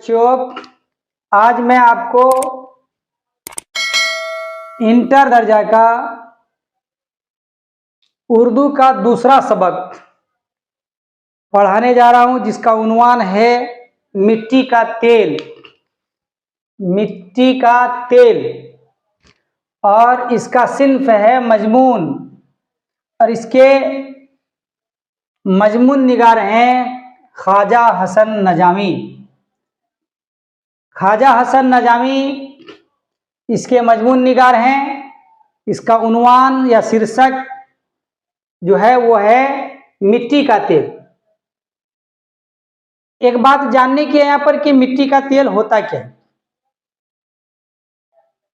बच्चों, आज मैं आपको इंटर दर्जा का उर्दू का दूसरा सबक पढ़ाने जा रहा हूं, जिसका उन्वान है मिट्टी का तेल। मिट्टी का तेल और इसका सिन्फ है मजमून, और इसके मजमून निगार हैं ख्वाजा हसन नजामी। ख्वाजा हसन नजामी इसके मजमून निगार हैं। इसका उन्वान या शीर्षक जो है वो है मिट्टी का तेल। एक बात जानने की है यहाँ पर कि मिट्टी का तेल होता क्या है।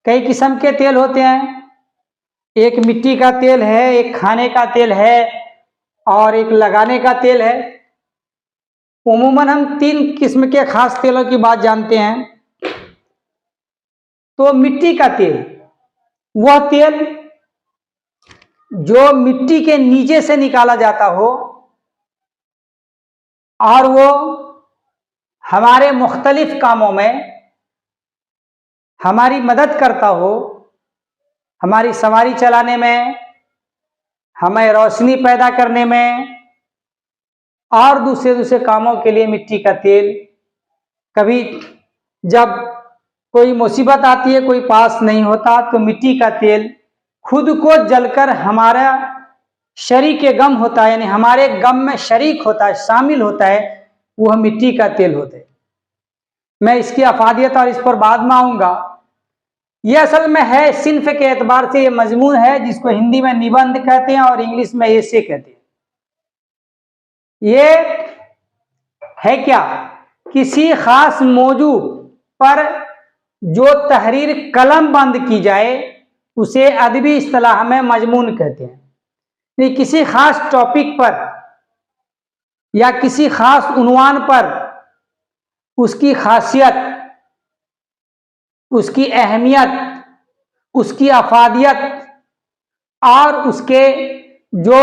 कई किस्म के तेल होते हैं। एक मिट्टी का तेल है, एक खाने का तेल है और एक लगाने का तेल है। उम्मूमन हम 3 किस्म के खास तेलों की बात जानते हैं। तो मिट्टी का तेल वह तेल जो मिट्टी के नीचे से निकाला जाता हो और वो हमारे मुख्तलिफ कामों में हमारी मदद करता हो। हमारी सवारी चलाने में, हमें रोशनी पैदा करने में और दूसरे कामों के लिए मिट्टी का तेल। कभी जब कोई मुसीबत आती है, कोई पास नहीं होता, तो मिट्टी का तेल खुद को जलकर हमारा शरीक गम होता है, यानी हमारे गम में शरीक होता है, शामिल होता है, वह मिट्टी का तेल होता है। मैं इसकी अफादियत और इस पर बाद में आऊंगा। यह असल में है सिन्फ के एतबार से ये मजमून है, जिसको हिंदी में निबंध कहते हैं और इंग्लिश में एसे कहते हैं। ये है क्या, किसी खास मौजू पर जो तहरीर कलम बंद की जाए उसे अदबी इस्तिलाह में मजमून कहते हैं। नहीं, किसी खास टॉपिक पर या किसी खास उन्वान पर उसकी खासियत, उसकी अहमियत, उसकी अफादियत और उसके जो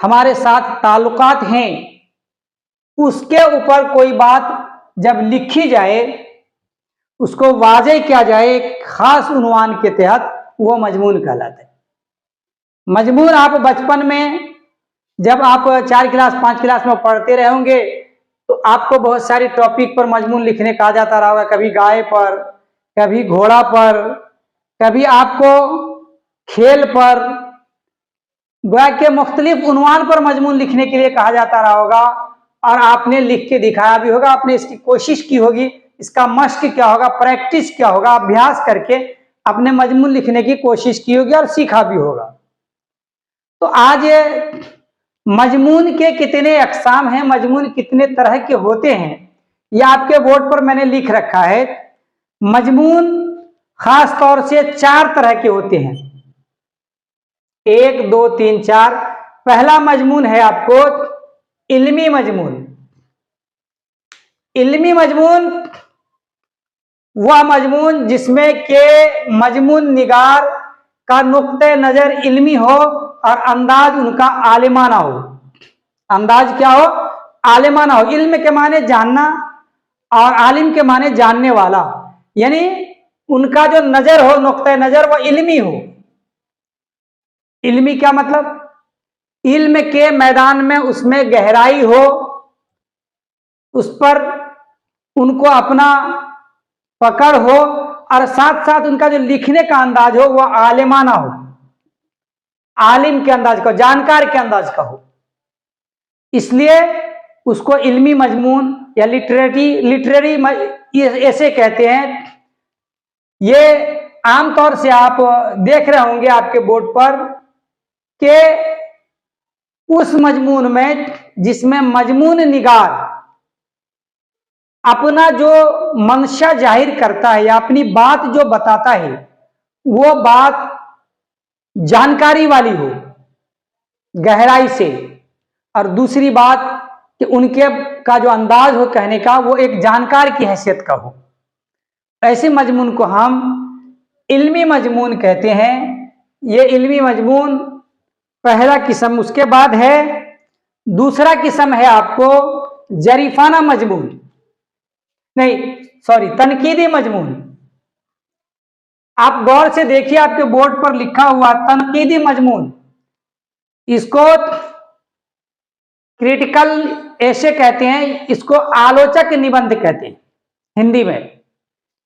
हमारे साथ ताल्लुकात हैं, उसके ऊपर कोई बात जब लिखी जाए, उसको वाज़े किया जाए एक खास उन्वान के तहत, वो मजमून कहलाता है। मजमून आप बचपन में जब आप 4 क्लास 5 क्लास में पढ़ते रहेंगे तो आपको बहुत सारी टॉपिक पर मजमून लिखने कहा जाता रहा होगा। कभी गाय पर, कभी घोड़ा पर, कभी आपको खेल पर, गोया के मुख्तलिफ उन्वान पर मजमून लिखने के लिए कहा जाता रहा होगा। और आपने लिख के दिखाया भी होगा, आपने इसकी कोशिश की होगी, इसका मश्क क्या होगा, प्रैक्टिस क्या होगा, अभ्यास करके अपने मजमून लिखने की कोशिश की होगी और सीखा भी होगा। तो आज मजमून के कितने अक़साम हैं, मजमून कितने तरह के होते हैं, यह आपके बोर्ड पर मैंने लिख रखा है। मजमून खास तौर से 4 तरह के होते हैं, 1 2 3 4। पहला मजमून है आपको इल्मी मजमून। इल्मी मजमून वह मजमून जिसमें के मजमून निगार का नुक्ते नजर इल्मी हो और अंदाज उनका आलिमाना हो। अंदाज क्या हो, आलिमाना हो। इल्म के माने जानना और आलिम के माने जानने वाला, यानी उनका जो नजर हो, नुक्ते नजर, वह इल्मी हो। इल्मी क्या मतलब, इल्म के मैदान में उसमें गहराई हो, उस पर उनको अपना पकड़ हो और साथ साथ उनका जो लिखने का अंदाज हो वह आलिमाना हो, आलिम के अंदाज का, जानकार के अंदाज का हो। इसलिए उसको इल्मी मजमून या लिटरेरी ऐसे कहते हैं। ये आमतौर से आप देख रहे होंगे आपके बोर्ड पर कि उस मजमून में जिसमें मजमून निगार अपना जो मंशा जाहिर करता है या अपनी बात जो बताता है, वो बात जानकारी वाली हो, गहराई से, और दूसरी बात कि उनके का जो अंदाज हो कहने का, वो एक जानकार की हैसियत का हो। ऐसे मजमून को हम इल्मी मजमून कहते हैं। ये इल्मी मजमून पहला किस्म। उसके बाद है दूसरा किस्म है आपको जरीफाना मजमून। नहीं, तनकीदी मजमून। आप गौर से देखिए, आपके बोर्ड पर लिखा हुआ तनकीदी मजमून, इसको क्रिटिकल ऐसे कहते हैं, इसको आलोचक निबंध कहते हैं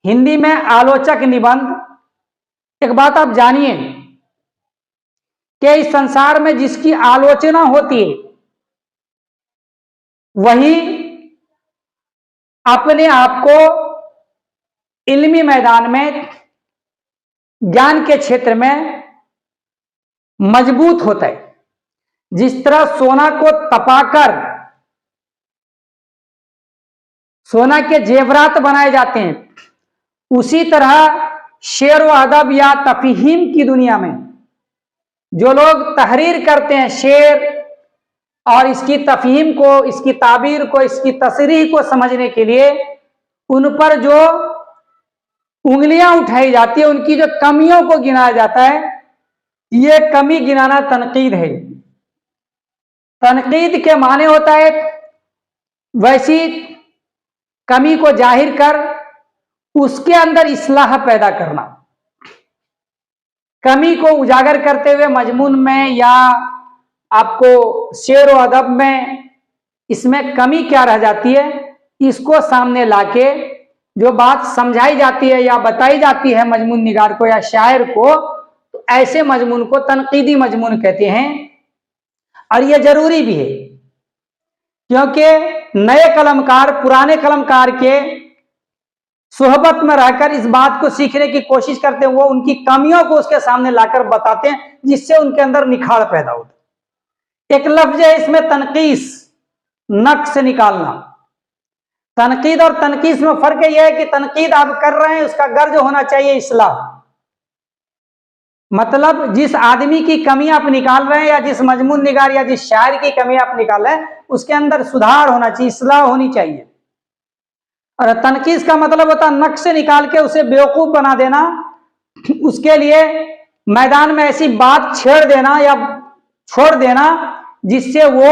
हिंदी में आलोचक निबंध। एक बात आप जानिए कि इस संसार में जिसकी आलोचना होती है वही अपने आप को इल्मी मैदान में, ज्ञान के क्षेत्र में मजबूत होता है। जिस तरह सोना को तपाकर सोना के जेवरात बनाए जाते हैं, उसी तरह शेर व अदब या तफहीम की दुनिया में जो लोग तहरीर करते हैं शेर और इसकी तफहीम को, इसकी ताबीर को, इसकी तशरीह को समझने के लिए उन पर जो उंगलियां उठाई जाती है, उनकी जो कमियों को गिनाया जाता है, ये कमी गिनाना तनकीद है। तनकीद के माने होता है वैसी कमी को जाहिर कर उसके अंदर इस्लाह पैदा करना। कमी को उजागर करते हुए मजमून में या आपको शेर व अदब में इसमें कमी क्या रह जाती है, इसको सामने लाके जो बात समझाई जाती है या बताई जाती है मजमून निगार को या शायर को, तो ऐसे मजमून को तनकीदी मजमून कहते हैं। और यह जरूरी भी है, क्योंकि नए कलमकार पुराने कलमकार के सोहबत में रहकर इस बात को सीखने की कोशिश करते हैं, वो उनकी कमियों को उसके सामने लाकर बताते हैं, जिससे उनके अंदर निखार पैदा होता है। एक लफ्ज है इसमें तनकीस, नक्श निकालना। तनकीद और तनकीस में फर्क यह है कि तनकीद आप कर रहे हैं, उसका गर्ज होना चाहिए इस्लाह, मतलब जिस आदमी की कमी आप निकाल रहे हैं या जिस मजमून निगार या जिस शायर की कमी आप निकाल रहे हैं, उसके अंदर सुधार होना चाहिए, इस्लाह होनी चाहिए। और तनकीस का मतलब होता है नक्श निकाल के उसे बेवकूफ बना देना, उसके लिए मैदान में ऐसी बात छेड़ देना या छोड़ देना जिससे वो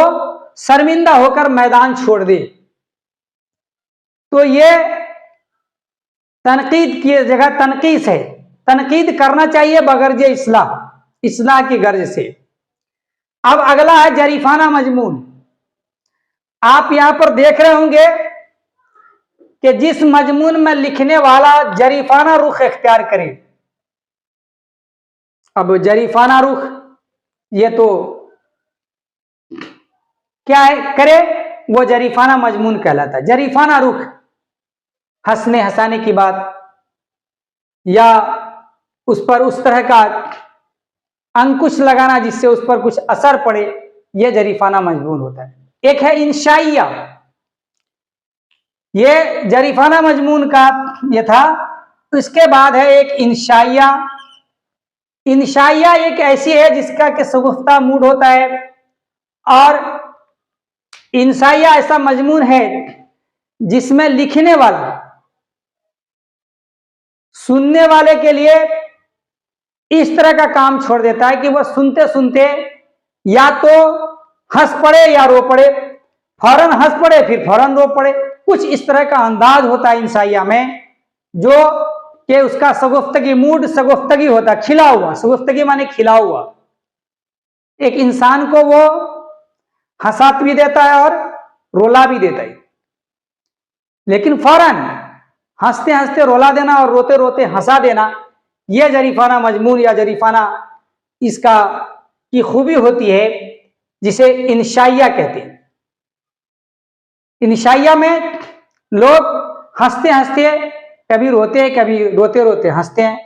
शर्मिंदा होकर मैदान छोड़ दे। तो ये तनकीद की जगह तनकीस है। तनकीद करना चाहिए बगर्ज इस्लाह की गर्ज से। अब अगला है जरीफाना मजमून। आप यहां पर देख रहे होंगे कि जिस मजमून में लिखने वाला जरीफाना रुख इख्तियार करे। अब जरीफाना रुख ये तो क्या है करे, वो जरीफाना मजमून कहलाता है। जरीफाना रुख हंसने हंसाने की बात या उस पर उस तरह का अंकुश लगाना जिससे उस पर कुछ असर पड़े, यह जरीफाना मजमून होता है। एक है इंशाइया, ये जरीफाना मजमून का ये था। इसके बाद है एक इंशाइया। इंशाइया एक ऐसी है जिसका कि सगुफ्ता मूड होता है, और इंशाइया ऐसा मजमून है जिसमें लिखने वाला सुनने वाले के लिए इस तरह का काम छोड़ देता है कि वह सुनते सुनते या तो हंस पड़े या रो पड़े, फौरन हंस पड़े फिर फौरन रो पड़े। कुछ इस तरह का अंदाज होता है इंसाइया में, जो कि उसका सगुफ्तगी मूड सगुफ्तगी होता है, खिला हुआ। सगुफ्तगी माने खिला हुआ। एक इंसान को वो हंसा भी देता है और रोला भी देता है, लेकिन फौरन हंसते हंसते रोला देना और रोते रोते हंसा देना, यह जरीफाना मजमून या जरीफाना इसका की खूबी होती है, जिसे इंशाइया कहते हैं। इंशाइया में लोग हंसते हंसते कभी रोते हैं, कभी रोते रोते हंसते हैं,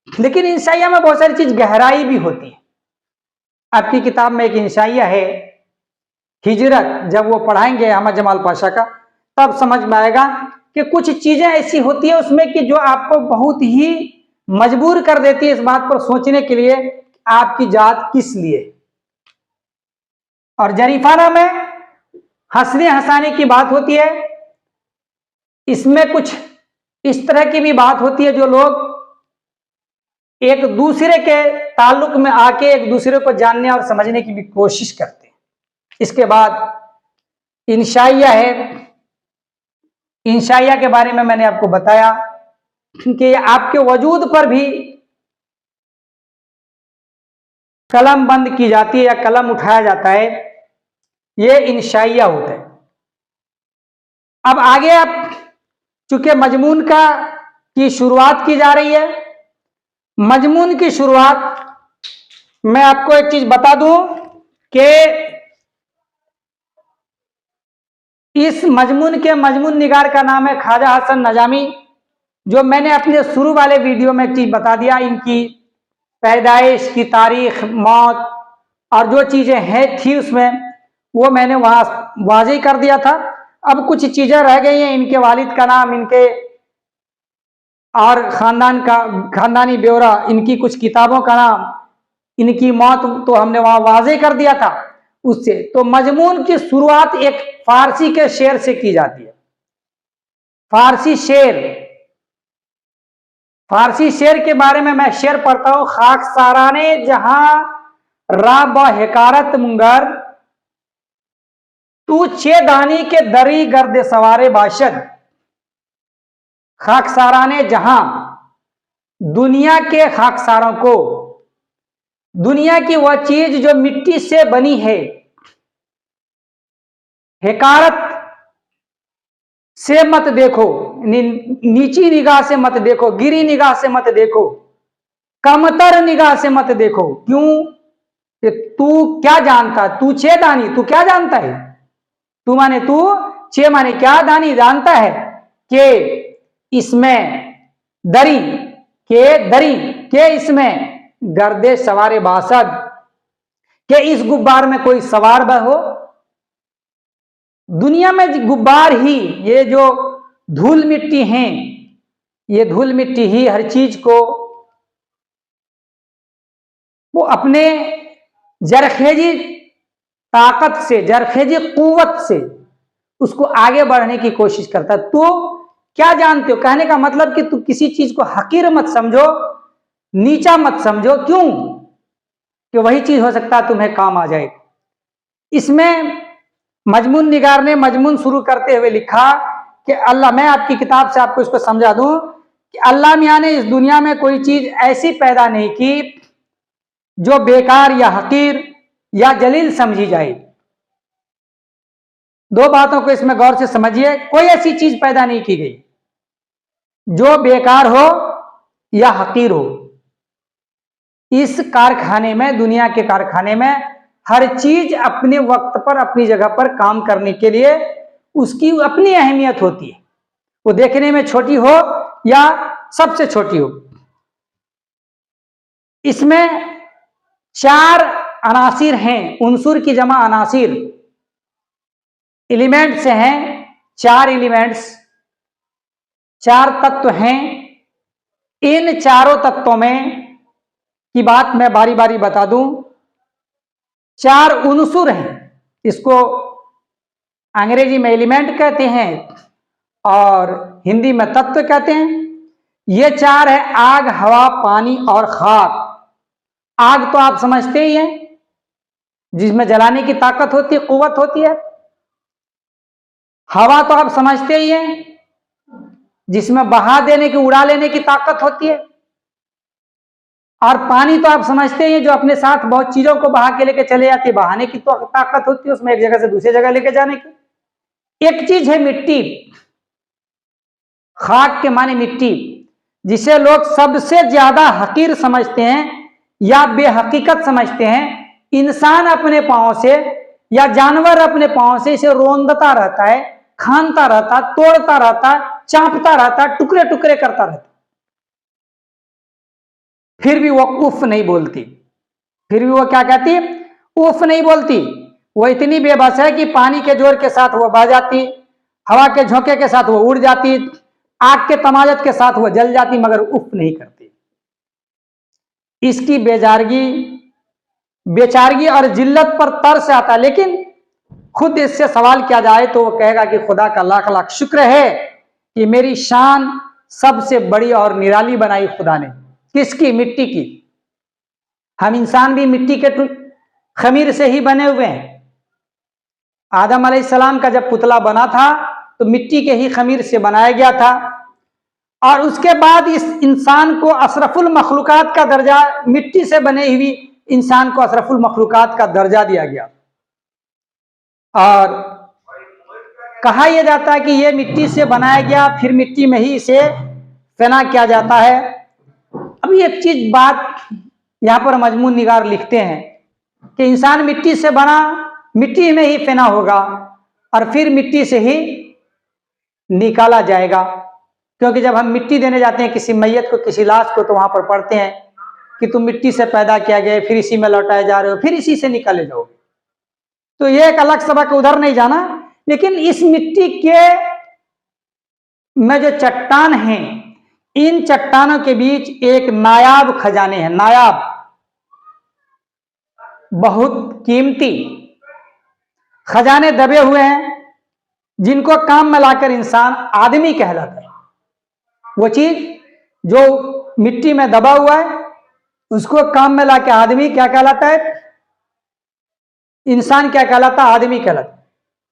लेकिन इंशाइया में बहुत सारी चीज गहराई भी होती है। आपकी किताब में एक इंशाइया है हिजरत, जब वो पढ़ाएंगे अहमद जमाल पाशा का, तब समझ में आएगा कि कुछ चीजें ऐसी होती है उसमें कि जो आपको बहुत ही मजबूर कर देती है इस बात पर सोचने के लिए आपकी जात किस लिए। और जरीफाना में हंसने हंसाने की बात होती है, इसमें कुछ इस तरह की भी बात होती है जो लोग एक दूसरे के ताल्लुक में आके एक दूसरे को जानने और समझने की भी कोशिश करते हैं। इसके बाद इंशाइया है इंशाइया के बारे में मैंने आपको बताया कि आपके वजूद पर भी कलम बंद की जाती है या कलम उठाया जाता है, ये इंशाइया होता है। अब आगे आप चूंकि मजमून की शुरुआत की जा रही है, मजमून की शुरुआत मैं आपको एक चीज बता दूं कि इस मजमून के मजमून निगार का नाम है ख्वाजा हसन नजामी। जो मैंने अपने शुरू वाले वीडियो में एक चीज बता दिया, इनकी पैदाइश की तारीख, मौत और जो चीजें हैं थी उसमें, वो मैंने वहां वाज़ेह कर दिया था। अब कुछ चीजें रह गई हैं, इनके वालिद का नाम, इनके और खानदान का खानदानी ब्यौरा, इनकी कुछ किताबों का नाम, इनकी मौत तो हमने वहां वाज़ेह कर दिया था उससे। तो मजमून की शुरुआत एक फारसी के शेर से की जाती है। फारसी शेर के बारे में मैं शेर पढ़ता हूं। खाकसाराने जहां राब हिकारत मुंगर, तू चेदानी के दरी गर्द सवारे बाशद। खाकसाराने जहां, दुनिया के खाकसारों को, दुनिया की वह चीज जो मिट्टी से बनी है, हिकारत से मत देखो, नीची निगाह से मत देखो, गिरी निगाह से मत देखो, कमतर निगाह से मत देखो। क्यों? कि तू क्या जानता, तू छे दानी, तू क्या जानता है? तू माने तू, छे माने क्या, दानी जानता है कि इसमें दरी के इसमें गर्दे सवारे बासद, के इस गुब्बार में कोई सवार हो। दुनिया में गुब्बार ही, ये जो धूल मिट्टी हैं, ये धूल मिट्टी ही हर चीज को वो अपने जरखेजी ताकत से, जरखेजी कुव्वत से उसको आगे बढ़ने की कोशिश करता है। तो क्या जानते हो? कहने का मतलब कि तू किसी चीज को हकीर मत समझो, नीचा मत समझो। क्यों? कि वही चीज हो सकता है तुम्हें काम आ जाए। इसमें मजमून निगार ने मजमून शुरू करते हुए लिखा कि अल्लाह, मैं आपकी किताब से आपको इसको समझा दूं कि अल्लाह मियां ने इस दुनिया में कोई चीज ऐसी पैदा नहीं की जो बेकार या हकीर या जलील समझी जाए। दो बातों को इसमें गौर से समझिए। कोई ऐसी चीज पैदा नहीं की गई जो बेकार हो या हकीर हो। इस कारखाने में, दुनिया के कारखाने में हर चीज अपने वक्त पर, अपनी जगह पर काम करने के लिए उसकी अपनी अहमियत होती है। वो देखने में छोटी हो या सबसे छोटी हो। इसमें 4 अनासिर हैं, उनसुर की जमा अनासिर, एलिमेंट्स हैं 4 एलिमेंट्स, 4 तत्व हैं। इन चारों तत्वों में की बात मैं बारी बारी बता दूं। 4 उनसुर हैं, इसको अंग्रेजी में एलिमेंट कहते हैं और हिंदी में तत्व कहते हैं। ये 4 है आग, हवा, पानी और खाक। आग तो आप समझते ही हैं, जिसमें जलाने की ताकत होती है, कुव्वत होती है। हवा तो आप समझते ही हैं, जिसमें बहा देने की, उड़ा लेने की ताकत होती है। और पानी तो आप समझते ही हैं, जो अपने साथ बहुत चीजों को बहा के लेके चले जाती है, बहाने की तो ताकत होती है उसमें, एक जगह से दूसरी जगह लेके जाने की। एक चीज है मिट्टी, खाक के माने मिट्टी, जिसे लोग सबसे ज्यादा हकीर समझते हैं या बेहकीकत समझते हैं। इंसान अपने पांव से या जानवर अपने पांव से इसे रोंदता रहता है, खानता रहता, तोड़ता रहता, चांपता रहता, टुकड़े टुकड़े करता रहता, फिर भी वो उफ नहीं बोलती। फिर भी वो क्या कहती? उफ नहीं बोलती। वो इतनी बेबस है कि पानी के जोर के साथ वो बह जाती, हवा के झोंके के साथ वो उड़ जाती, आग के तमाजत के साथ वो जल जाती, मगर उफ नहीं करती। इसकी बेचारगी और जिल्लत पर तरस आता। लेकिन खुद इससे सवाल किया जाए तो वो कहेगा कि खुदा का लाख लाख शुक्र है कि मेरी शान सबसे बड़ी और निराली बनाई खुदा ने। किसकी? मिट्टी की। हम इंसान भी मिट्टी के खमीर से ही बने हुए हैं। आदम अलैहिस्सलाम का जब पुतला बना था तो मिट्टी के ही खमीर से बनाया गया था। और उसके बाद इस इंसान को अशरफुल मखलूकात का दर्जा, मिट्टी से बने हुई इंसान को अशरफुल मखलूकात का दर्जा दिया गया। और कहा यह जाता है कि यह मिट्टी से बनाया गया, फिर मिट्टी में ही इसे फना किया जाता है। अब एक चीज बात यहां पर मजमून निगार लिखते हैं कि इंसान मिट्टी से बना, मिट्टी में ही फना होगा और फिर मिट्टी से ही निकाला जाएगा। क्योंकि जब हम मिट्टी देने जाते हैं किसी मैयत को, किसी लाश को, तो वहां पर पढ़ते हैं कि तुम मिट्टी से पैदा किया गया, फिर इसी में लौटाए जा रहे हो, फिर इसी से निकाले जाओगे। तो ये एक अलग सबक, उधर नहीं जाना। लेकिन इस मिट्टी के में जो चट्टान हैं, इन चट्टानों के बीच एक नायाब खजाने हैं, नायाब, बहुत कीमती खजाने दबे हुए हैं, जिनको काम में लाकर इंसान आदमी कहलाता है। वो चीज जो मिट्टी में दबा हुआ है, उसको काम में लाकर आदमी क्या कहलाता है? इंसान क्या कहलाता है? आदमी कहलाता है।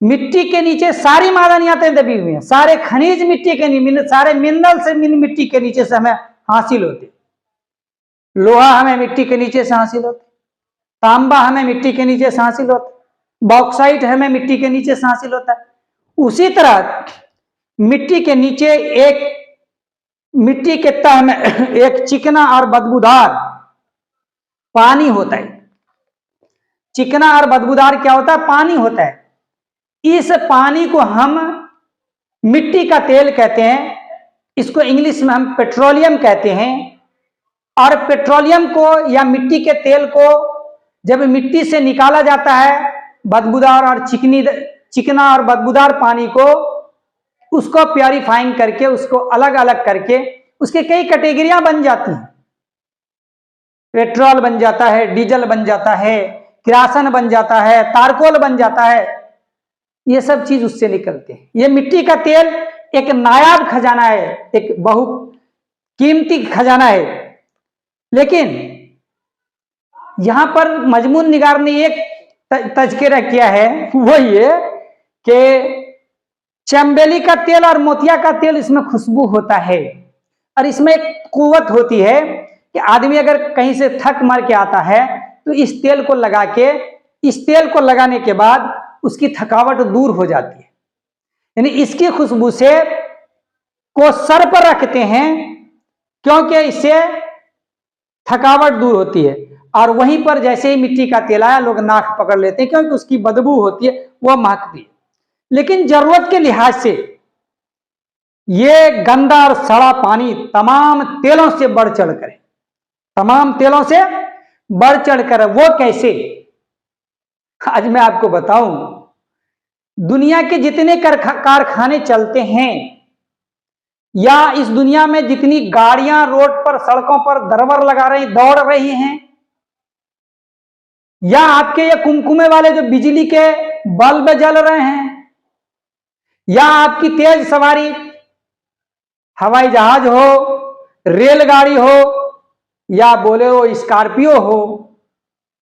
मिट्टी के नीचे सारी मादनियातें दबी हुई हैं, सारे खनिज मिट्टी के, सारे मिनरल से मिट्टी के नीचे से हमें हासिल होते। लोहा हमें मिट्टी के नीचे से हासिल होता, तांबा हमें मिट्टी के नीचे से हासिल होता, बॉक्साइट हमें मिट्टी के नीचे से हासिल होता है। उसी तरह मिट्टी के नीचे एक, मिट्टी के तह में एक चिकना और बदबूदार पानी होता है। चिकना और बदबूदार क्या होता है? पानी होता है। इस पानी को हम मिट्टी का तेल कहते हैं, इसको इंग्लिश में हम पेट्रोलियम कहते हैं। और पेट्रोलियम को या मिट्टी के तेल को जब मिट्टी से निकाला जाता है, बदबूदार और चिकना और बदबूदार पानी को, उसको प्योरीफाइंग करके, उसको अलग अलग करके, उसके कई कैटेगरियां बन जाती हैं। पेट्रोल बन जाता है, डीजल बन जाता है, किरासन बन जाता है, तारकोल बन जाता है, ये सब चीज उससे निकलते हैं। ये मिट्टी का तेल एक नायाब खजाना है, एक बहु कीमती खजाना है। लेकिन यहां पर मजमून निगार ने एक तज़किरा किया है, वो ये कि चंबेली का तेल और मोतिया का तेल, इसमें खुशबू होता है और इसमें एक कुव्वत होती है कि आदमी अगर कहीं से थक मार के आता है तो इस तेल को लगा के, इस तेल को लगाने के बाद उसकी थकावट दूर हो जाती है। यानी इसकी खुशबू से को सर पर रखते हैं क्योंकि इससे थकावट दूर होती है। और वहीं पर जैसे ही मिट्टी का तेल आया, लोग नाक पकड़ लेते हैं क्योंकि उसकी बदबू होती है, वह महकती है। लेकिन जरूरत के लिहाज से यह गंदा और सड़ा पानी तमाम तेलों से बढ़ चढ़ कर, तमाम तेलों से बढ़ चढ़ कर, वो कैसे? आज मैं आपको बताऊं, दुनिया के जितने कारखाने चलते हैं या इस दुनिया में जितनी गाड़ियां रोड पर, सड़कों पर दरबर लगा रही, दौड़ रही हैं, या आपके ये कुमकुमे वाले जो बिजली के बल्ब जल रहे हैं, या आपकी तेज सवारी हवाई जहाज हो, रेलगाड़ी हो, या बोलेरो, स्कॉर्पियो हो,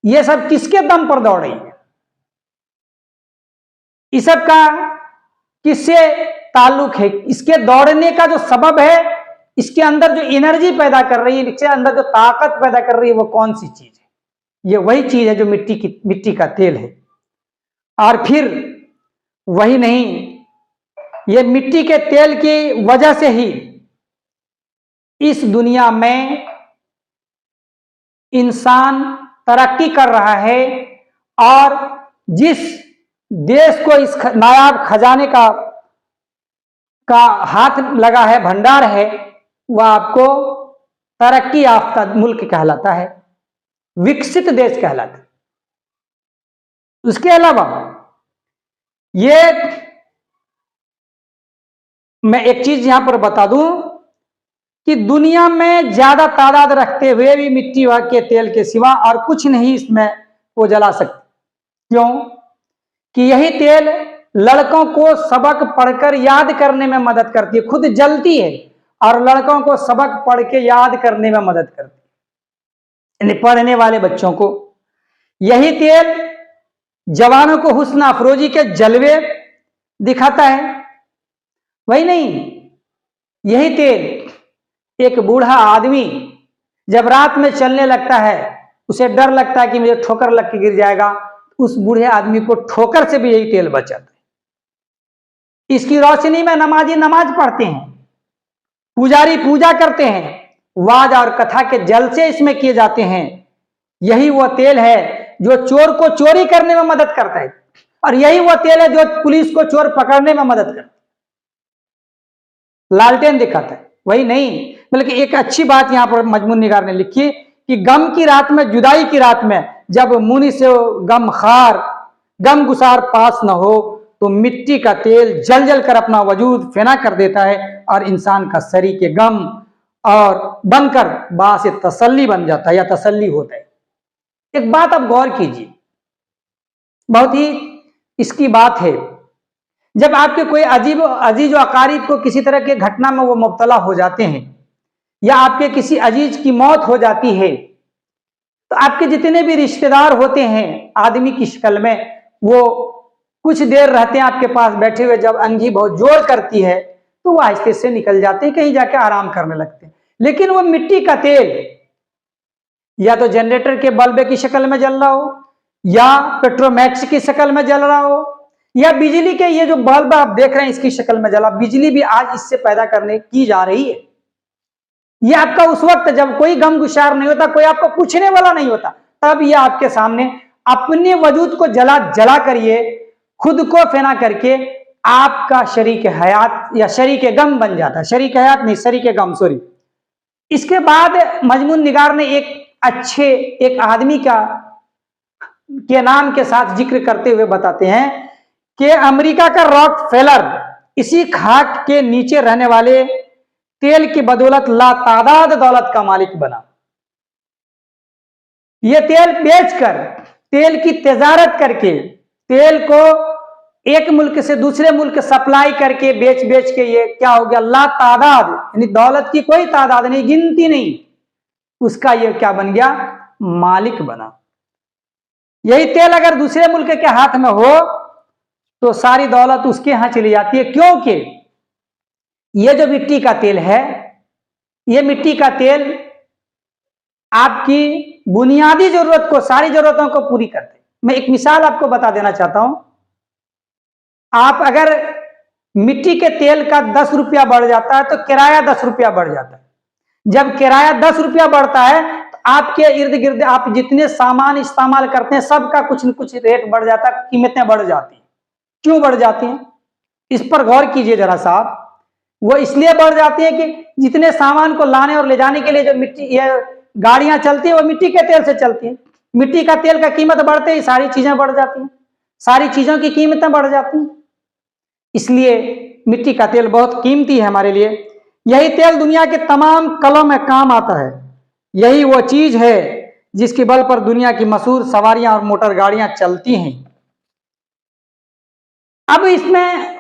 ये सब किसके दम पर दौड़ रही है? इस सब का किससे ताल्लुक है? इसके दौड़ने का जो सबब है, इसके अंदर जो एनर्जी पैदा कर रही है, इसके अंदर जो ताकत पैदा कर रही है, वो कौन सी चीज है? ये वही चीज है जो मिट्टी का तेल है। और फिर वही नहीं, ये मिट्टी के तेल की वजह से ही इस दुनिया में इंसान तरक्की कर रहा है। और जिस देश को इस नायाब खजाने का हाथ लगा है, भंडार है, वह आपको तरक्की याफ्ता मुल्क कहलाता है, विकसित देश कहलाता है। उसके अलावा ये मैं एक चीज यहां पर बता दूं कि दुनिया में ज्यादा तादाद रखते हुए भी मिट्टी के तेल के सिवा और कुछ नहीं इसमें वो जला सकते। क्यों? कि यही तेल लड़कों को सबक पढ़कर याद करने में मदद करती है, खुद जलती है और लड़कों को सबक पढ़ के याद करने में मदद करती है, पढ़ने वाले बच्चों को। यही तेल जवानों को हुस्न अफरोजी के जलवे दिखाता है। वही नहीं, यही तेल एक बूढ़ा आदमी जब रात में चलने लगता है, उसे डर लगता है कि मुझे ठोकर लग के गिर जाएगा, उस बूढ़े आदमी को ठोकर से भी यही तेल बचाता है। इसकी रोशनी में नमाजी नमाज पढ़ते हैं, पुजारी पूजा करते हैं, वाज और कथा के जल से इसमें किए जाते हैं। यही वह तेल है जो चोर को चोरी करने में मदद करता है, और यही वह तेल है जो पुलिस को चोर पकड़ने में मदद करता है, लालटेन दिखाता है। वही नहीं, बल्कि एक अच्छी बात यहां पर मजमून निगार ने लिखी कि गम की रात में, जुदाई की रात में, जब मुनि से गम खार गम गुसार पास न हो, तो मिट्टी का तेल जल जल कर अपना वजूद फना कर देता है और इंसान का शरीके गम और बनकर बासे तसल्ली बन जाता है या तसल्ली होता है। एक बात आप गौर कीजिए, बहुत ही इसकी बात है, जब आपके कोई अजीज व अकारीब को किसी तरह के घटना में वो मुब्तला हो जाते हैं या आपके किसी अजीज की मौत हो जाती है, तो आपके जितने भी रिश्तेदार होते हैं आदमी की शक्ल में, वो कुछ देर रहते हैं आपके पास बैठे हुए। जब अंगी बहुत जोर करती है तो वो आहिस्ते से निकल जाते हैं, कहीं जाके आराम करने लगते हैं। लेकिन वो मिट्टी का तेल या तो जनरेटर के बल्ब की शक्ल में जल रहा हो, या पेट्रोमैक्स की शक्ल में जल रहा हो, या बिजली के ये जो बल्ब आप देख रहे हैं इसकी शक्ल में जला, बिजली भी आज इससे पैदा करने की जा रही है। ये आपका उस वक्त जब कोई गम गुशार नहीं होता, कोई आपको पूछने वाला नहीं होता, तब ये आपके सामने अपने वजूद को जला जला करिए, खुद को फना करके आपका शरीक हयात या शरीक गम बन जाता है। शरीक हयात नहीं, शरीक गम, सॉरी। इसके बाद मजमून निगार ने एक आदमी के नाम के साथ जिक्र करते हुए बताते हैं कि अमेरिका का रॉकफेलर इसी खाक के नीचे रहने वाले तेल की बदौलत लातादाद दौलत का मालिक बना। यह तेल बेचकर, तेल की तजारत करके, तेल को एक मुल्क से दूसरे मुल्क सप्लाई करके बेच बेच के ये क्या हो गया, लातादाद, यानी दौलत की कोई तादाद नहीं, गिनती नहीं, उसका ये क्या बन गया, मालिक बना। यही तेल अगर दूसरे मुल्क के हाथ में हो तो सारी दौलत उसके यहां चली जाती है, क्योंकि ये जो मिट्टी का तेल है, ये मिट्टी का तेल आपकी बुनियादी जरूरत को, सारी जरूरतों को पूरी करते हैं। मैं एक मिसाल आपको बता देना चाहता हूं। आप अगर मिट्टी के तेल का 10 रुपया बढ़ जाता है तो किराया 10 रुपया बढ़ जाता है। जब किराया 10 रुपया बढ़ता है तो आपके इर्द गिर्द आप जितने सामान इस्तेमाल करते हैं सबका कुछ न कुछ रेट बढ़ जाता है, कीमतें बढ़ जाती हैं। क्यों बढ़ जाती हैं, इस पर गौर कीजिए जरा साहब। वो इसलिए बढ़ जाती है कि जितने सामान को लाने और ले जाने के लिए जो मिट्टी, ये गाड़ियां चलती है, वो मिट्टी के तेल से चलती है। मिट्टी का तेल का कीमत बढ़ते ही सारी चीजें बढ़ जाती हैं, सारी चीजों की कीमतें बढ़ जाती हैं। इसलिए मिट्टी का तेल बहुत कीमती है हमारे लिए। यही तेल दुनिया के तमाम कलों में काम आता है। यही वो चीज है जिसके बल पर दुनिया की मशहूर सवारियां और मोटर गाड़ियां चलती हैं। अब इसमें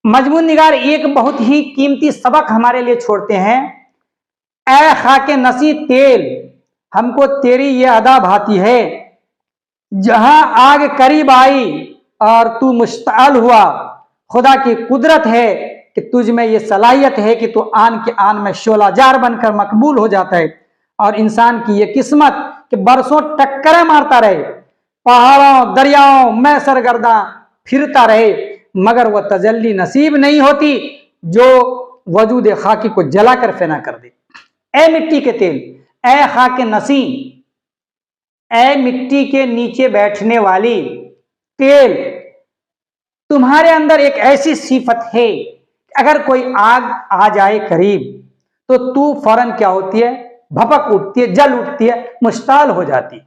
मजमून निगार एक बहुत ही कीमती सबक हमारे लिए छोड़ते हैं। ऐ खाके नसी तेल, हमको तेरी ये अदा भाती है, जहां आग करीब आई और तू मुश्ताल हुआ, खुदा की कुदरत है कि तुझ में ये सलाहियत है कि तू आन के आन में शोलाजार बनकर मकबूल हो जाता है। और इंसान की ये किस्मत कि बरसों टक्करें मारता रहे, पहाड़ों दरियाओं में सरगर्दा फिरता रहे, मगर वह तजल्ली नसीब नहीं होती जो वजूद खाकी को जलाकर फना कर दे। ए मिट्टी के तेल, ए खाके नसी, ए मिट्टी के नीचे बैठने वाली तेल, तुम्हारे अंदर एक ऐसी सिफत है कि अगर कोई आग आ जाए करीब तो तू फौरन क्या होती है, भपक उठती है, जल उठती है, मुश्ताल हो जाती है,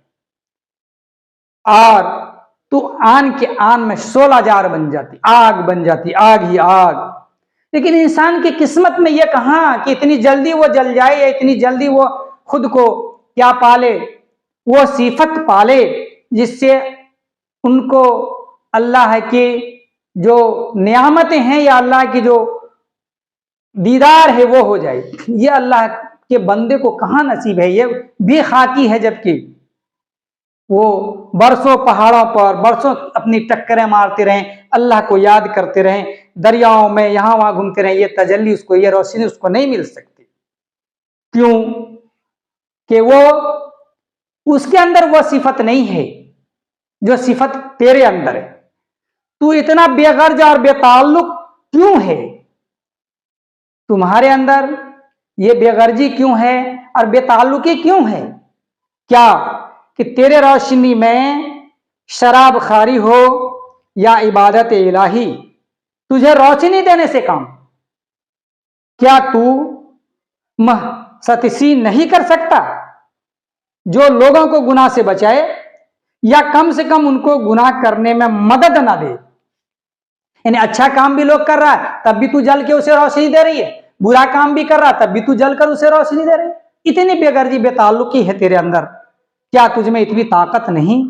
और तू आन के आन में शोलाजार बन जाती, आग बन जाती, आग ही आग। लेकिन इंसान की किस्मत में यह कहां कि इतनी जल्दी वो जल जाए या इतनी जल्दी वो खुद को क्या पाले, वो सिफत पाले जिससे उनको अल्लाह की जो नियामतें हैं या अल्लाह की जो दीदार है वो हो जाए। ये अल्लाह के बंदे को कहां नसीब है, ये भी खाकी है। जबकि वो बरसों पहाड़ों पर बरसों अपनी टक्करें मारते रहें, अल्लाह को याद करते रहें, दरियाओं में यहां वहां घूमते रहें, ये तजल्ली उसको, ये रोशनी उसको नहीं मिल सकती। क्यों? कि वो उसके अंदर वो सिफत नहीं है जो सिफत तेरे अंदर है। तू इतना बेगर्ज और बेताल्लुक क्यों है? तुम्हारे अंदर ये बेगर्जी क्यों है और बेताल्लुकी क्यों है? क्या कि तेरे रोशनी में शराब खारी हो या इबादत इलाही, तुझे रोशनी देने से काम। क्या तू सतसी नहीं कर सकता जो लोगों को गुनाह से बचाए या कम से कम उनको गुनाह करने में मदद ना दे? यानी अच्छा काम भी लोग कर रहा है तब भी तू जल के उसे रोशनी दे रही है, बुरा काम भी कर रहा है तब भी तू जल कर उसे रोशनी दे रही है। इतनी बेगर्जी बेताल्लुकी है तेरे अंदर। क्या तुझ में इतनी ताकत नहीं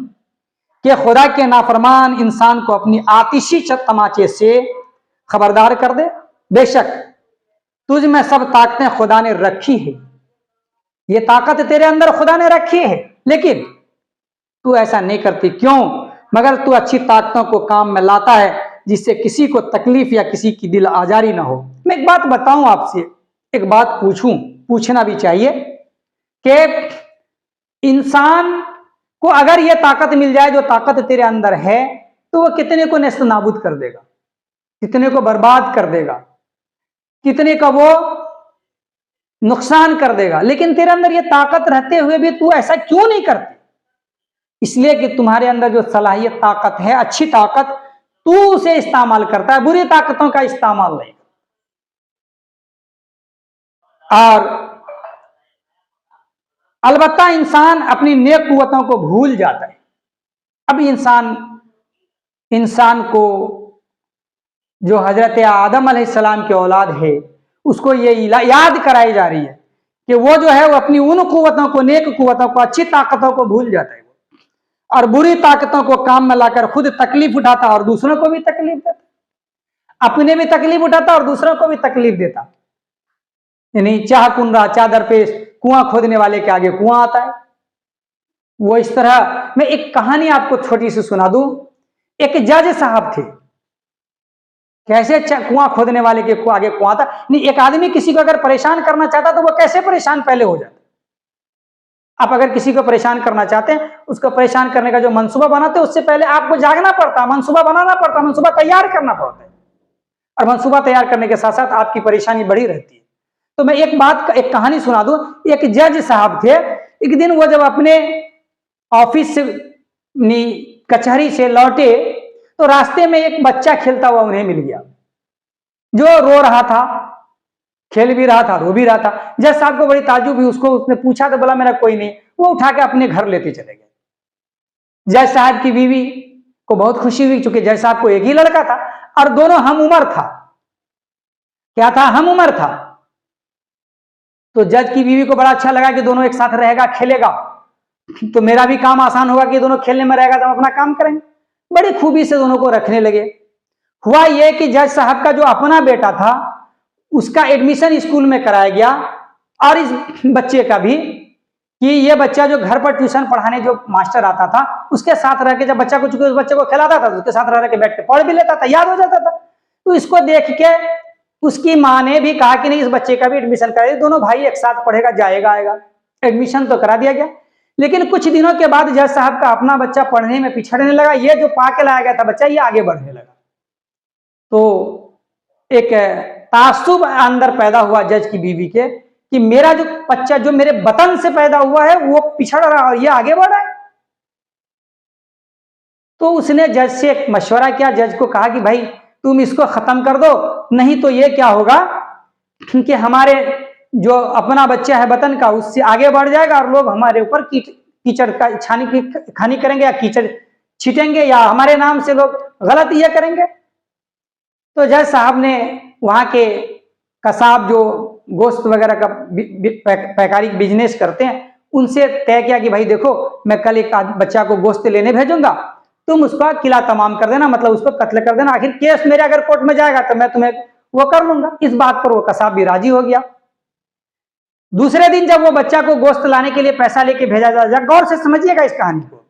कि खुदा के नाफरमान इंसान को अपनी आतिशी तमाचे से खबरदार कर दे? बेशक तुझ में सब ताकतें खुदा ने रखी है, ये ताकत तेरे अंदर खुदा ने रखी है, लेकिन तू ऐसा नहीं करती। क्यों? मगर तू अच्छी ताकतों को काम में लाता है जिससे किसी को तकलीफ या किसी की दिल आजारी ना हो। मैं एक बात बताऊं आपसे, एक बात पूछना भी चाहिए कि इंसान को अगर यह ताकत मिल जाए जो ताकत तेरे अंदर है, तो वह कितने को नेस्त नाबूद कर देगा, कितने को बर्बाद कर देगा, कितने का वो नुकसान कर देगा। लेकिन तेरे अंदर यह ताकत रहते हुए भी तू ऐसा क्यों नहीं करती? इसलिए कि तुम्हारे अंदर जो सलाहियत ताकत है, अच्छी ताकत, तू उसे इस्तेमाल करता है, बुरी ताकतों का इस्तेमाल नहीं। और अलबत्ता इंसान अपनी नेक कुव्वतों को भूल जाता है। अब इंसान को जो हजरत आदम अलैहिस्सलाम की औलाद है उसको ये याद कराई जा रही है कि वो जो है वो अपनी उन कुव्वतों को, नेक कुव्वतों को, अच्छी ताकतों को भूल जाता है और बुरी ताकतों को काम में लाकर खुद तकलीफ उठाता और दूसरों को भी तकलीफ देता, अपने भी तकलीफ उठाता और दूसरों को भी तकलीफ देता। यानी चाह कुनरा चादर पेश, कुआं खोदने वाले के आगे कुआं आता है। वो इस तरह, मैं एक कहानी आपको छोटी सी सुना दूं। एक जज साहब थे, कैसे कुआं खोदने वाले के आगे कुआं था। नहीं, एक आदमी किसी को अगर परेशान करना चाहता तो वो कैसे परेशान पहले हो जाता। आप अगर किसी को परेशान करना चाहते हैं, उसको परेशान करने का जो मंसूबा बनाते हैं उससे पहले आपको जागना पड़ता, मंसूबा बनाना पड़ता, मंसूबा तैयार करना पड़ता है। और मंसूबा तैयार करने के साथ साथ आपकी परेशानी बढ़ी रहती है। तो मैं एक कहानी सुना दूं। एक जज साहब थे, एक दिन वो जब अपने ऑफिस से कचहरी से लौटे तो रास्ते में एक बच्चा खेलता हुआ उन्हें मिल गया, जो रो रहा था, खेल भी रहा था, रो भी रहा था। जज साहब को बड़ी ताज्जुब हुई, उसने पूछा तो बोला मेरा कोई नहीं। वो उठा के अपने घर लेते चले गए। जज साहब की बीवी को बहुत खुशी हुई, क्योंकि जज साहब को एक ही लड़का था और दोनों हम उम्र था। क्या था? हम उम्र था। तो जज की बीवी को बड़ा अच्छा लगा कि दोनों एक साथ रहेगा, खेलेगा, तो मेरा भी काम आसान होगा कि दोनों खेलने में रहेगा तो हम अपना काम करेंगे। बड़ी खूबी से दोनों को रखने लगे। हुआ यह कि जज साहब का जो अपना बेटा था उसका एडमिशन स्कूल में कराया गया, और इस बच्चे का भी, कि ये बच्चा जो घर पर ट्यूशन पढ़ाने जो मास्टर आता था उसके साथ रह के, जब बच्चा को, चूंकि उस बच्चे को खिलाता था तो उसके साथ रह के बैठ के पढ़ भी लेता था, याद हो जाता था। तो इसको देख के उसकी माँ ने भी कहा कि नहीं, इस बच्चे का भी एडमिशन कराइए, दोनों भाई एक साथ पढ़ेगा, जाएगा आएगा। एडमिशन तो करा दिया गया। लेकिन कुछ दिनों के बाद जज साहब का अपना बच्चा पढ़ने में पिछड़ने लगा, ये जो पाके लाया गया था बच्चा ये आगे बढ़ने लगा। तो एक तासुब अंदर पैदा हुआ जज की बीवी के कि मेरा जो बच्चा जो मेरे वतन से पैदा हुआ है वो पिछड़ रहा और ये आगे बढ़ रहा है। तो उसने जज से एक मशवरा किया, जज को कहा कि भाई तुम इसको खत्म कर दो, नहीं तो ये क्या होगा कि हमारे जो अपना बच्चा है वतन का उससे आगे बढ़ जाएगा और लोग हमारे ऊपर कीचड़ का खानी करेंगे या कीचड़ छीटेंगे या हमारे नाम से लोग गलत ये करेंगे। तो जज साहब ने वहां के कसाब जो गोश्त वगैरह का पैकारी बिजनेस करते हैं उनसे तय किया कि भाई देखो, मैं कल एक बच्चा को गोश्त लेने भेजूंगा, तुम उसका किला तमाम कर देना, मतलब उसको कत्ल कर देना, आखिर केस मेरे अगर कोर्ट में जाएगा तो मैं तुम्हें वो कर लूंगा। इस बात पर वो कसाब भी राजी हो गया। दूसरे दिन जब वो बच्चा को गोश्त लाने के लिए पैसा लेके भेजा जा, गौर से समझिएगा इस कहानी को,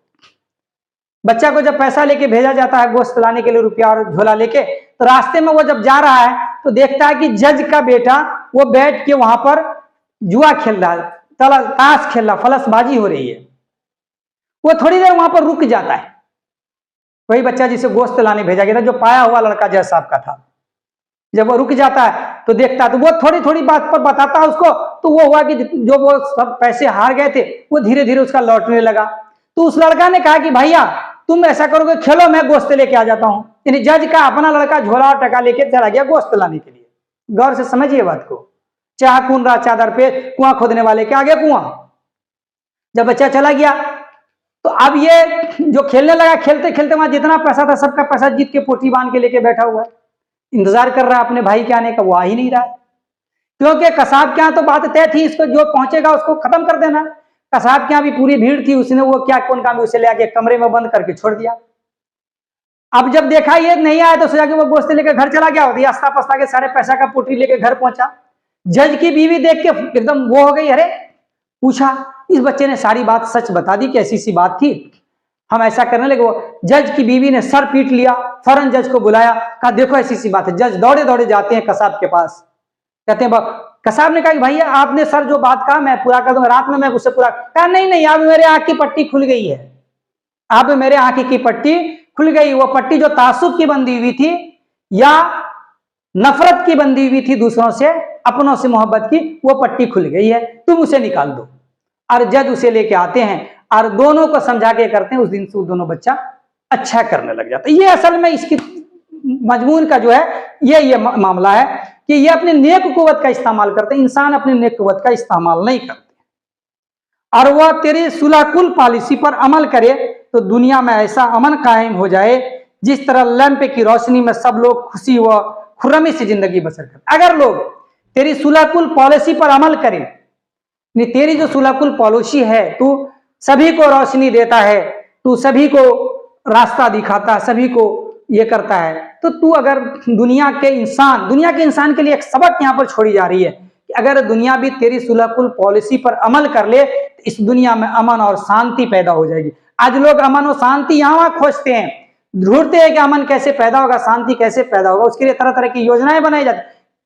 बच्चा को जब पैसा लेके भेजा जाता है गोश्त लाने के लिए, रुपया और झोला लेके, तो रास्ते में वो जब जा रहा है तो देखता है कि जज का बेटा वो बैठ के वहां पर जुआ खेल रहा है, ताश खेल रहा, फलसबाजी हो रही है। वो थोड़ी देर वहां पर रुक जाता है। वही बच्चा जिसे गोश्त लाने भेजा गया था, जो पाया हुआ लड़का जज साहब का था, जब वो रुक जाता है तो देखता है, तो वो थोड़ी थोड़ी बात पर बताता है उसको। तो वो हुआ कि जो वो सब पैसे हार गए थे वो धीरे धीरे उसका लौटने लगा। तो उस लड़का ने कहा कि भैया तुम ऐसा करोगे, खेलो मैं गोश्त लेके आ जाता हूं। यानी जज का अपना लड़का झोला और टका लेके चला गया गोश्त लाने के लिए। गौर से समझिए बात को। चाह कून रहा चादर पे, कुआं खोदने वाले के आगे कुआं। जब बच्चा चला गया तो अब ये जो खेलने लगा, खेलते खेलते वहां जितना पैसा था सबका पैसा जीत के पोटी बांध के लेके बैठा हुआ है, इंतजार कर रहा है अपने भाई के आने का। वो आ ही नहीं रहा है, क्योंकि कसाब के यहाँ तो बात तय थी, इसको जो पहुंचेगा उसको खत्म कर देना। कसाब के यहाँ भी पूरी भीड़ थी, उसने वो क्या कौन काम, उसे ले आके कमरे में बंद करके छोड़ दिया। अब जब देखा ये नहीं आया तो सोचा कि वो गोश्त लेकर घर चला गया, आस्ता पस्ता के सारे पैसा का पोटली लेके घर पहुंचा। जज की बीवी देख के एकदम वो हो गई, अरे पूछा इस बच्चे ने सारी बात सच बता दी कि ऐसी सी बात थी, हम ऐसा करने लगे। वो जज की बीवी ने सर पीट लिया, फौरन जज को बुलाया, कहा देखो ऐसी सी बात है। जज दौड़े दौड़े जाते हैं कसाब के पास, कहते हैं कसाब ने कहा कि भैया आपने सर जो बात कहा मैं पूरा कर दूंगा, रात में मैं उससे पूरा। कहा नहीं नहीं, अब मेरे आंख की पट्टी खुल गई है, अब मेरे आंख की पट्टी खुल गई। वो पट्टी जो तासुब की बंधी हुई थी या नफरत की बंधी हुई थी दूसरों से, अपनों से मोहब्बत की, वो पट्टी खुल गई है, तुम उसे निकाल दो। और जज उसे लेके आते हैं और दोनों को समझा के करते हैं। उस दिन से वो दोनों बच्चा अच्छा करने लग जाता है। ये असल में इसकी मजमून का जो है ये मामला है कि ये अपने नेक कुव्वत का इस्तेमाल करते हैं। इंसान अपने नेक कुव्वत का इस्तेमाल नहीं करते, और वह तेरी सुलहकुल पॉलिसी पर अमल करे तो दुनिया में ऐसा अमन कायम हो जाए जिस तरह लैंप की रोशनी में सब लोग खुशी व खुर्रमी से जिंदगी बसर करते। अगर लोग तेरी सुलहकुल पॉलिसी पर अमल करें, तेरी जो सुलहकुल पॉलिसी है, तू सभी को रोशनी देता है, तू सभी को रास्ता दिखाता है, सभी को ये करता है, तो तू अगर दुनिया के इंसान के लिए एक सबक यहाँ पर छोड़ी जा रही है कि अगर दुनिया भी तेरी सुलहकुल पॉलिसी पर अमल कर ले तो इस दुनिया में अमन और शांति पैदा हो जाएगी। आज लोग अमन और शांति यहाँ खोजते हैं, ढूंढते हैं कि अमन कैसे पैदा होगा, शांति कैसे पैदा होगा, उसके लिए तरह तरह की योजनाएं बनाई जाती।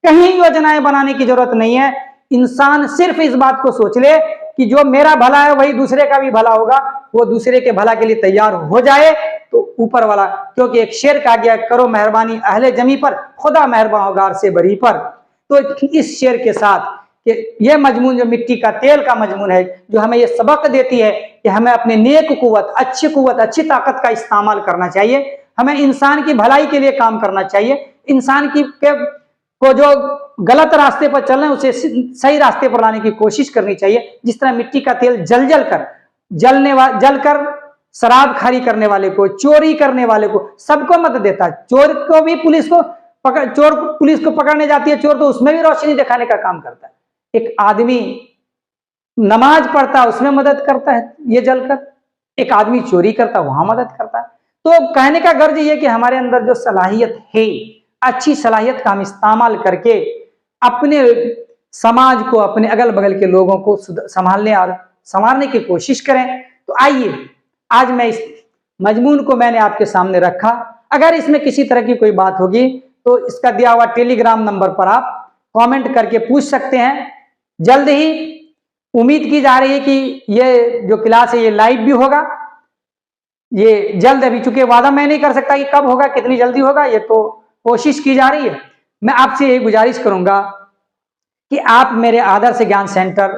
कहीं योजनाएं बनाने की जरूरत नहीं है। इंसान सिर्फ इस बात को सोच ले कि जो मेरा भला है वही दूसरे का भी भला होगा, वो दूसरे के भला के लिए तैयार हो जाए तो ऊपर वाला, क्योंकि एक शेर कहा गया, करो मेहरबानी अहले जमी पर, खुदा मेहरबान होगा अरसे बरी पर। तो इस शेर के साथ कि ये मजमून जो मिट्टी का तेल का मजमून है, जो हमें ये सबक देती है कि हमें अपने नेक कुव्वत, अच्छी ताकत का इस्तेमाल करना चाहिए। हमें इंसान की भलाई के लिए काम करना चाहिए। इंसान की को जो गलत रास्ते पर चल रहे हैं उसे सही रास्ते पर लाने की कोशिश करनी चाहिए। जिस तरह मिट्टी का तेल जलकर शराब खारी करने वाले को, चोरी करने वाले को, सबको मदद देता है। चोर को भी पुलिस को पकड़ने जाती है, चोर तो उसमें भी रोशनी दिखाने का काम करता है। एक आदमी नमाज पढ़ता है उसमें मदद करता है ये जलकर, एक आदमी चोरी करता है वहां मदद करता है। तो कहने का गर्ज ये कि हमारे अंदर जो सलाहियत है, अच्छी सलाहियत का हम इस्तेमाल करके अपने समाज को, अपने अगल बगल के लोगों को संभालने और संवारने की कोशिश करें। तो आइए, आज मैं इस मजमून को मैंने आपके सामने रखा। अगर इसमें किसी तरह की कोई बात होगी तो इसका दिया हुआ टेलीग्राम नंबर पर आप कमेंट करके पूछ सकते हैं। जल्द ही उम्मीद की जा रही है कि ये जो क्लास है ये लाइव भी होगा, ये जल्द। अभी चूंकि वादा मैं नहीं कर सकता कि कब होगा, कितनी जल्दी होगा, ये तो कोशिश की जा रही है। मैं आपसे यही गुजारिश करूंगा कि आप मेरे आदर्श ज्ञान सेंटर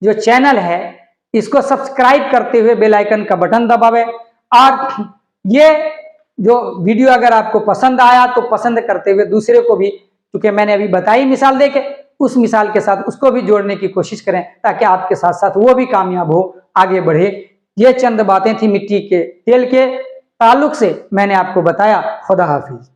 जो चैनल है इसको सब्सक्राइब करते हुए बेल आइकन का बटन दबावें, और ये जो वीडियो अगर आपको पसंद आया तो पसंद करते हुए दूसरे को भी, क्योंकि मैंने अभी बताई मिसाल देके, उस मिसाल के साथ उसको भी जोड़ने की कोशिश करें ताकि आपके साथ साथ वो भी कामयाब हो, आगे बढ़े। ये चंद बातें थी मिट्टी के तेल के ताल्लुक से मैंने आपको बताया। खुदा हाफिज।